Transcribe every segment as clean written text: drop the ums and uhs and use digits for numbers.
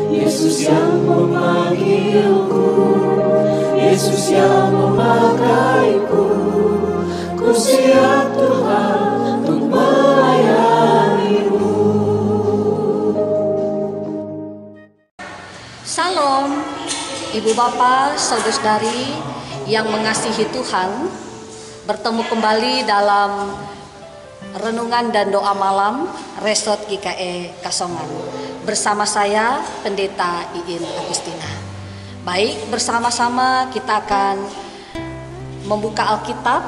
Yesus yang memanggilku, Yesus yang memakaiku, ku siap Tuhan untuk melayani-Mu. Salam, Ibu Bapak, Saudara-saudari yang mengasihi Tuhan. Bertemu kembali dalam renungan dan doa malam Resort GKE Kasongan bersama saya Pendeta Iin Agustina. Baik, bersama-sama kita akan membuka Alkitab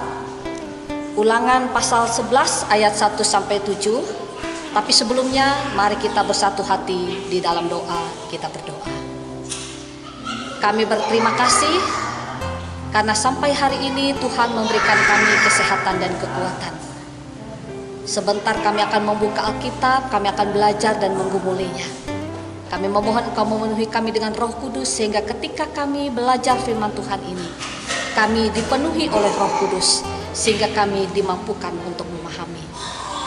Ulangan pasal 11 ayat 1 sampai 7. Tapi sebelumnya mari kita bersatu hati di dalam doa. Kita berdoa. Kami berterima kasih karena sampai hari ini Tuhan memberikan kami kesehatan dan kekuatan. Sebentar kami akan membuka Alkitab, kami akan belajar dan menggumulinya. Kami memohon Engkau memenuhi kami dengan Roh Kudus, sehingga ketika kami belajar firman Tuhan ini, kami dipenuhi oleh Roh Kudus, sehingga kami dimampukan untuk memahami.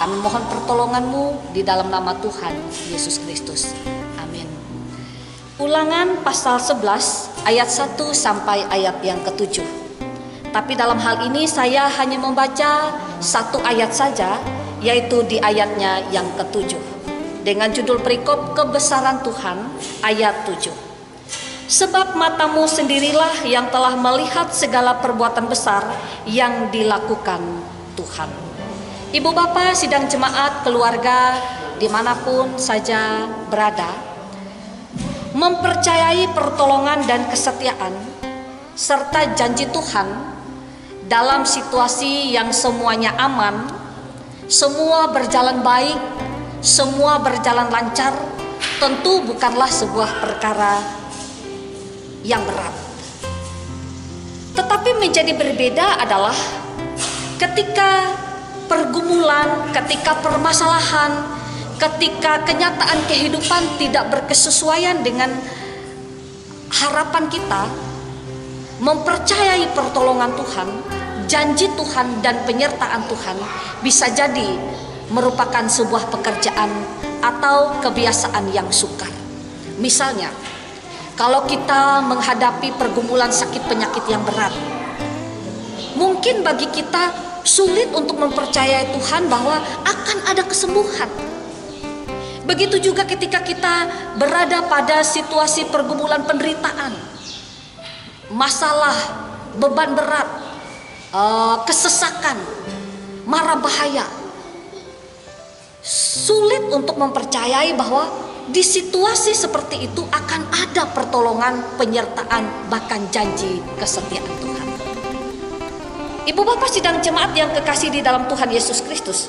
Kami mohon pertolongan-Mu di dalam nama Tuhan Yesus Kristus. Amin. Ulangan pasal 11 ayat 1 sampai ayat yang ke-7. Tapi dalam hal ini saya hanya membaca satu ayat saja, yaitu di ayatnya yang ke-7 dengan judul perikop kebesaran Tuhan ayat 7. Sebab matamu sendirilah yang telah melihat segala perbuatan besar yang dilakukan Tuhan. Ibu bapak, sidang jemaat, keluarga dimanapun saja berada, mempercayai pertolongan dan kesetiaan serta janji Tuhan dalam situasi yang semuanya aman, semua berjalan baik, semua berjalan lancar, tentu bukanlah sebuah perkara yang berat. Tetapi menjadi berbeda adalah ketika pergumulan, ketika permasalahan, ketika kenyataan kehidupan tidak berkesesuaian dengan harapan kita, mempercayai pertolongan Tuhan, janji Tuhan dan penyertaan Tuhan bisa jadi merupakan sebuah pekerjaan atau kebiasaan yang sukar. Misalnya, kalau kita menghadapi pergumulan sakit penyakit yang berat, mungkin bagi kita sulit untuk mempercayai Tuhan bahwa akan ada kesembuhan. Begitu juga ketika kita berada pada situasi pergumulan penderitaan, masalah, beban berat, kesesakan, mara bahaya. Sulit untuk mempercayai bahwa di situasi seperti itu akan ada pertolongan, penyertaan, bahkan janji kesetiaan Tuhan. Ibu bapak sidang jemaat yang kekasih di dalam Tuhan Yesus Kristus,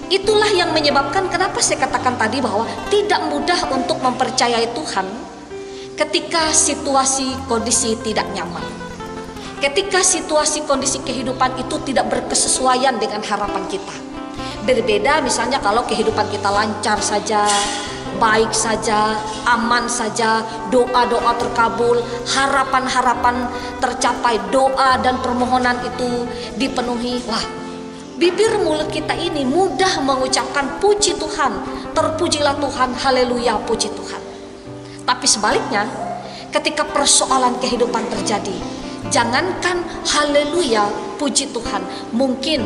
itulah yang menyebabkan kenapa saya katakan tadi bahwa tidak mudah untuk mempercayai Tuhan ketika situasi kondisi tidak nyaman. Ketika situasi kondisi kehidupan itu tidak berkesesuaian dengan harapan kita. Berbeda misalnya kalau kehidupan kita lancar saja, baik saja, aman saja, doa-doa terkabul, harapan-harapan tercapai, doa dan permohonan itu dipenuhi. Wah, bibir mulut kita ini mudah mengucapkan puji Tuhan, terpujilah Tuhan, haleluya, puji Tuhan. Tapi sebaliknya, ketika persoalan kehidupan terjadi, jangankan haleluya, puji Tuhan, mungkin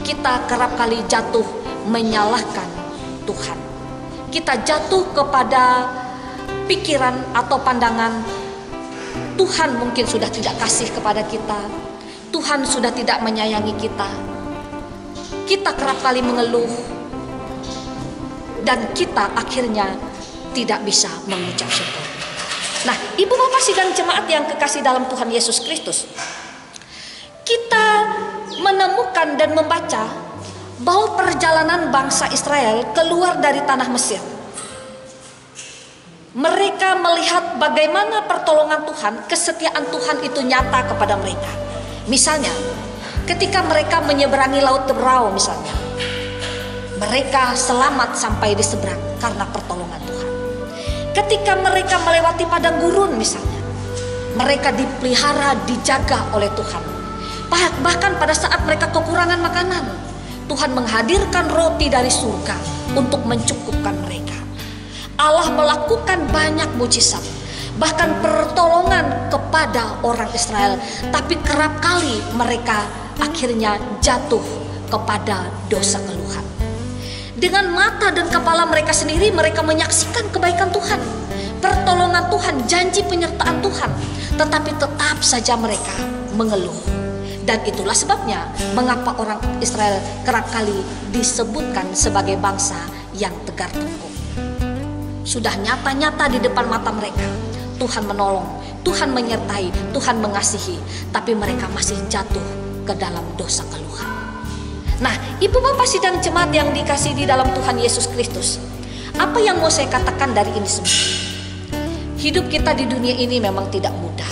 kita kerap kali jatuh menyalahkan Tuhan. Kita jatuh kepada pikiran atau pandangan Tuhan mungkin sudah tidak kasih kepada kita, Tuhan sudah tidak menyayangi kita. Kita kerap kali mengeluh dan kita akhirnya tidak bisa mengucap syukur. Nah, ibu bapak sidang jemaat yang kekasih dalam Tuhan Yesus Kristus, kita menemukan dan membaca bahwa perjalanan bangsa Israel keluar dari tanah Mesir, mereka melihat bagaimana pertolongan Tuhan, kesetiaan Tuhan itu nyata kepada mereka. Misalnya, ketika mereka menyeberangi Laut Teberau misalnya, mereka selamat sampai di seberang karena pertolongan Tuhan. Ketika mereka melewati padang gurun misalnya, mereka dipelihara, dijaga oleh Tuhan. Bahkan pada saat mereka kekurangan makanan, Tuhan menghadirkan roti dari surga untuk mencukupkan mereka. Allah melakukan banyak mujizat, bahkan pertolongan kepada orang Israel. Tapi kerap kali mereka akhirnya jatuh kepada dosa keluhan. Dengan mata dan kepala mereka sendiri, mereka menyaksikan kebaikan Tuhan, pertolongan Tuhan, janji penyertaan Tuhan. Tetapi tetap saja mereka mengeluh. Dan itulah sebabnya mengapa orang Israel kerap kali disebutkan sebagai bangsa yang tegar tengkuk. Sudah nyata-nyata di depan mata mereka, Tuhan menolong, Tuhan menyertai, Tuhan mengasihi, tapi mereka masih jatuh ke dalam dosa keluhan. Nah, Ibu Bapak sidang jemaat yang dikasihi di dalam Tuhan Yesus Kristus, apa yang mau saya katakan dari ini semua? Hidup kita di dunia ini memang tidak mudah.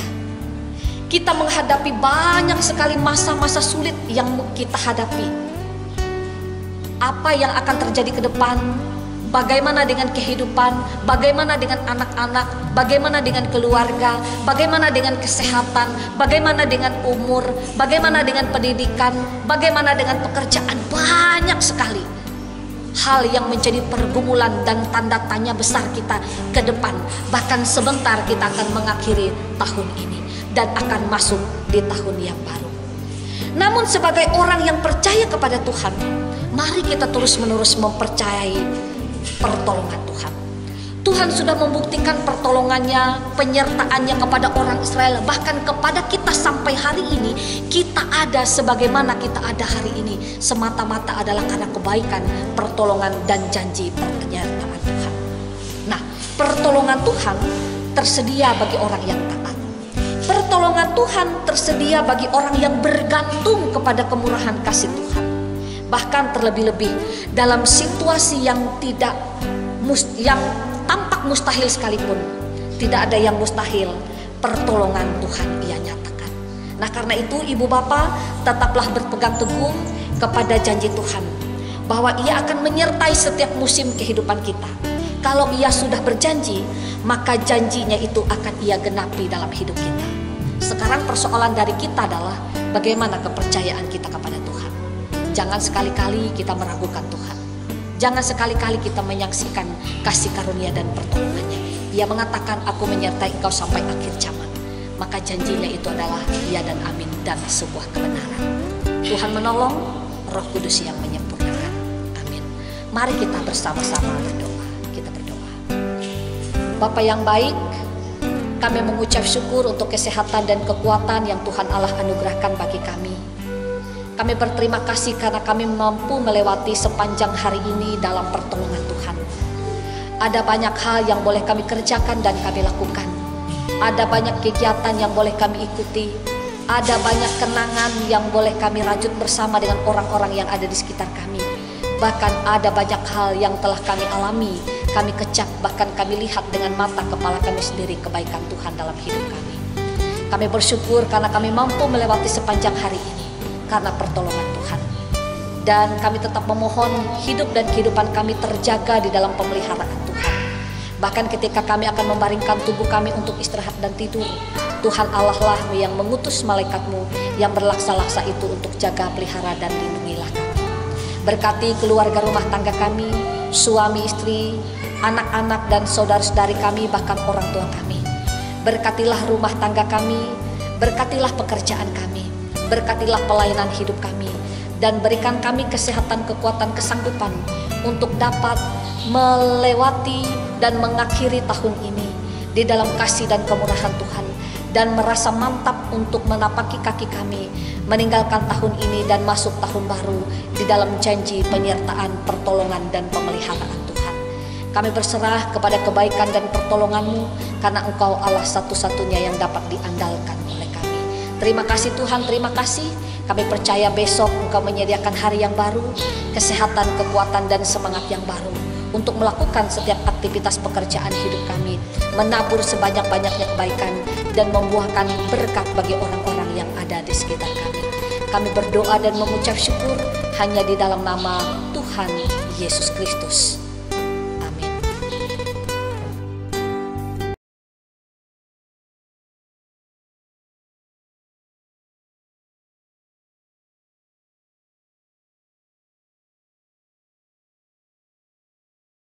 Kita menghadapi banyak sekali masa-masa sulit yang kita hadapi. Apa yang akan terjadi ke depan? Bagaimana dengan kehidupan? Bagaimana dengan anak-anak? Bagaimana dengan keluarga? Bagaimana dengan kesehatan? Bagaimana dengan umur? Bagaimana dengan pendidikan? Bagaimana dengan pekerjaan? Banyak sekali hal yang menjadi pergumulan dan tanda tanya besar kita ke depan. Bahkan sebentar kita akan mengakhiri tahun ini dan akan masuk di tahun yang baru. Namun sebagai orang yang percaya kepada Tuhan, mari kita terus-menerus mempercayai pertolongan Tuhan. Tuhan sudah membuktikan pertolongannya, penyertaannya kepada orang Israel, bahkan kepada kita sampai hari ini. Kita ada sebagaimana kita ada hari ini semata-mata adalah karena kebaikan, pertolongan dan janji penyertaan Tuhan. Nah, pertolongan Tuhan tersedia bagi orang yang taat. Pertolongan Tuhan tersedia bagi orang yang bergantung kepada kemurahan kasih Tuhan. Bahkan terlebih-lebih dalam situasi yang tampak mustahil sekalipun, tidak ada yang mustahil, pertolongan Tuhan Ia nyatakan. Nah, karena itu Ibu Bapak tetaplah berpegang teguh kepada janji Tuhan bahwa Ia akan menyertai setiap musim kehidupan kita. Kalau Ia sudah berjanji, maka janjinya itu akan Ia genapi dalam hidup kita. Sekarang persoalan dari kita adalah bagaimana kepercayaan kita kepada Tuhan. Jangan sekali-kali kita meragukan Tuhan. Jangan sekali-kali kita menyaksikan kasih karunia dan pertolongannya. Ia mengatakan, aku menyertai engkau sampai akhir zaman. Maka janjinya itu adalah ya dan amin dan sebuah kebenaran. Tuhan menolong, Roh Kudus yang menyempurnakan. Amin. Mari kita bersama-sama berdoa. Kita berdoa. Bapa yang baik, kami mengucap syukur untuk kesehatan dan kekuatan yang Tuhan Allah anugerahkan bagi kami. Kami berterima kasih karena kami mampu melewati sepanjang hari ini dalam pertolongan Tuhan. Ada banyak hal yang boleh kami kerjakan dan kami lakukan. Ada banyak kegiatan yang boleh kami ikuti. Ada banyak kenangan yang boleh kami rajut bersama dengan orang-orang yang ada di sekitar kami. Bahkan ada banyak hal yang telah kami alami, kami kecap, bahkan kami lihat dengan mata kepala kami sendiri kebaikan Tuhan dalam hidup kami. Kami bersyukur karena kami mampu melewati sepanjang hari ini karena pertolongan Tuhan. Dan kami tetap memohon hidup dan kehidupan kami terjaga di dalam pemeliharaan Tuhan. Bahkan ketika kami akan membaringkan tubuh kami untuk istirahat dan tidur, Tuhan Allah lah yang mengutus malaikat-Mu yang berlaksa-laksa itu untuk jaga, pelihara dan lindungilah kami. Berkati keluarga rumah tangga kami, suami istri, anak-anak dan saudara-saudari kami, bahkan orang tua kami. Berkatilah rumah tangga kami, berkatilah pekerjaan kami, berkatilah pelayanan hidup kami, dan berikan kami kesehatan, kekuatan, kesanggupan untuk dapat melewati dan mengakhiri tahun ini di dalam kasih dan kemurahan Tuhan, dan merasa mantap untuk menapaki kaki kami meninggalkan tahun ini dan masuk tahun baru di dalam janji penyertaan, pertolongan dan pemeliharaan Tuhan. Kami berserah kepada kebaikan dan pertolongan-Mu karena Engkau Allah satu-satunya yang dapat diandalkan oleh kami. Terima kasih Tuhan, terima kasih. Kami percaya besok Engkau menyediakan hari yang baru, kesehatan, kekuatan dan semangat yang baru untuk melakukan setiap aktivitas pekerjaan hidup kami, menabur sebanyak-banyaknya kebaikan dan membuahkan berkat bagi orang-orang yang ada di sekitar kami. Kami berdoa dan mengucap syukur hanya di dalam nama Tuhan Yesus Kristus.